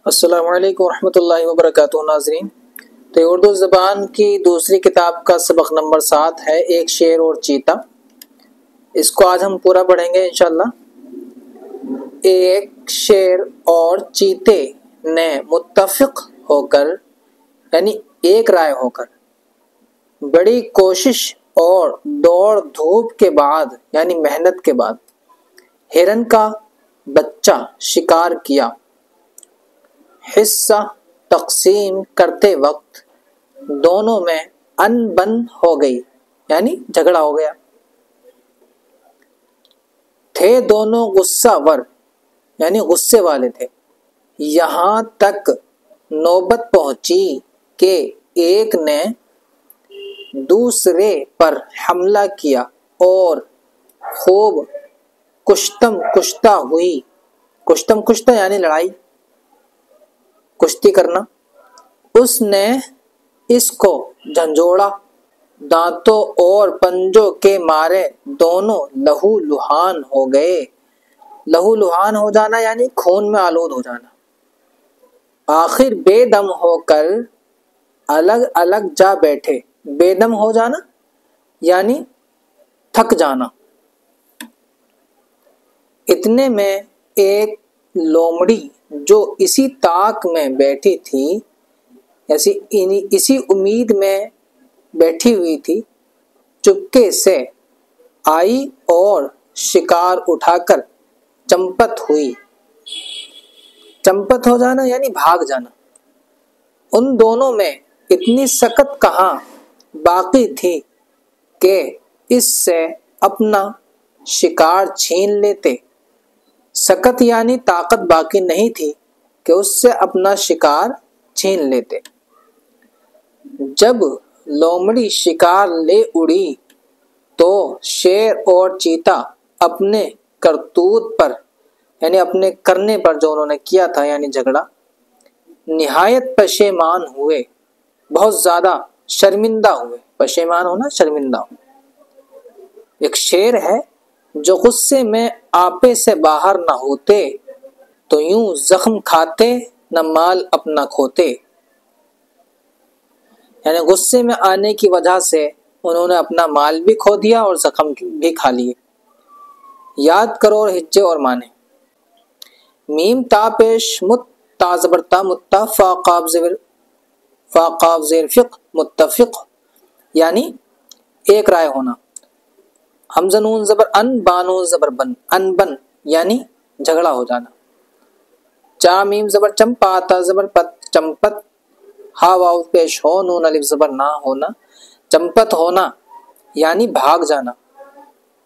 السلام علیکم ورحمۃ اللہ وبرکاتہ ناظرین۔ تو اردو زبان کی دوسری کتاب کا سبق نمبر 7 ہے ایک شیر اور چیتا۔ اس کو آج ہم پورا پڑھیں گے انشاءاللہ۔ ایک شیر اور چیتے نے متفق ہو کر یعنی ایک رائے ہو کر بڑی کوشش اور دوڑ دھوپ کے بعد یعنی محنت کے بعد ہرن کا بچہ شکار کیا۔ حصہ تقسیم کرتے وقت دونوں میں ان بن ہو گئی یعنی جھگڑا ہو گیا۔ تھے دونوں غصہ ور یعنی غصے والے تھے، یہاں تک نوبت پہنچی کہ ایک نے دوسرے پر حملہ کیا اور خوب کشتم کشتہ ہوئی۔ کشتم کشتہ یعنی لڑائی، کشتی کرنا۔ اس نے اس کو جھنجھوڑا، دانتوں اور پنجوں کے مارے دونوں لہو لہان ہو گئے۔ لہو لہان ہو جانا یعنی خون میں آلود ہو جانا۔ آخر بے دم ہو کر الگ الگ جا بیٹھے۔ بے دم ہو جانا یعنی تھک جانا۔ اتنے میں ایک لومڑی جو اسی طاق میں بیٹھی تھی اسی امید میں بیٹھی ہوئی تھی، چپکے سے آئی اور شکار اٹھا کر چمپت ہوئی۔ چمپت ہو جانا یعنی بھاگ جانا۔ ان دونوں میں اتنی سکت کہاں باقی تھی کہ اس سے اپنا شکار چھین لیتے۔ سکت یعنی طاقت باقی نہیں تھی کہ اس سے اپنا شکار چھین لیتے۔ جب لومڑی شکار لے اڑی تو شیر اور چیتا اپنے کرتوت پر یعنی اپنے کرنے پر جو انہوں نے کیا تھا یعنی جھگڑا، نہایت پشیمان ہوئے، بہت زیادہ شرمندہ ہوئے۔ پشیمان ہونا شرمندہ ہونا۔ ایک شیر ہے جو غصے میں آپے سے باہر نہ ہوتے، تو یوں زخم کھاتے نہ مال اپنا کھوتے۔ یعنی غصے میں آنے کی وجہ سے انہوں نے اپنا مال بھی کھو دیا اور زخم بھی کھا لیے۔ یاد کرو اور ہجے اور مانے۔ میم تا پیش مت تا زبر تا متا فا قاف زیر فق متفق یعنی ایک رائے ہونا۔ حمزہ نون زبر ان بانون زبر بن ان بن یعنی جھگڑا ہو جانا۔ چا میم زبر چم پا تا زبر پت چمپت، ہا واو پیش ہو نون الف زبر نہ ہونا، چمپت ہونا یعنی بھاگ جانا۔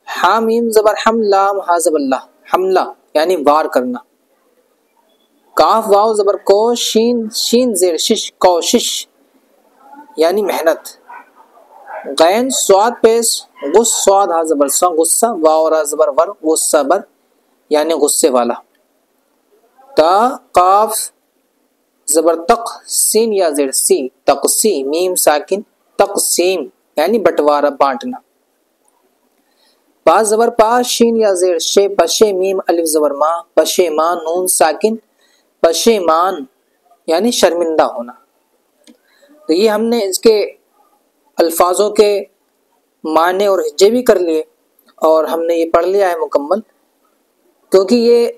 ہا میم زبر ہم لام ہا زبر اللہ حملہ یعنی وار کرنا۔ کاف واو زبر کو شین زیر شش کوشش یعنی محنت۔ غین سواد پیش غص سواد ہا زبر سا غصہ، واو را زبر ور غصہ بر یعنی غصے والا۔ تا قاف زبر تق سین یا زیر سی تقسی میم ساکن تقسیم یعنی بٹوارہ بانٹنا۔ پا زبر پا شین یا زیر شے پشے میم الف زبر ما پشیمان نون ساکن پشیمان یعنی شرمندہ ہونا۔ تو یہ ہم نے اس کے الفاظوں کے معنی اور ہجے بھی کر لیے اور ہم نے یہ پڑھ لیا ہے مکمل، کیونکہ یہ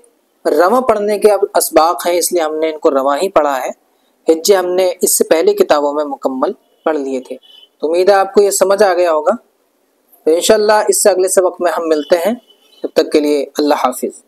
رواں پڑھنے کے اب اسباق ہیں اس لیے ہم نے ان کو رواں ہی پڑھا ہے۔ ہجے ہم نے اس سے پہلے کتابوں میں مکمل پڑھ لیے تھے۔ تو امید ہے آپ کو یہ سمجھ آ گیا ہوگا۔ تو انشاءاللہ اس سے اگلے سبق میں ہم ملتے ہیں، تب تک کے لیے اللہ حافظ۔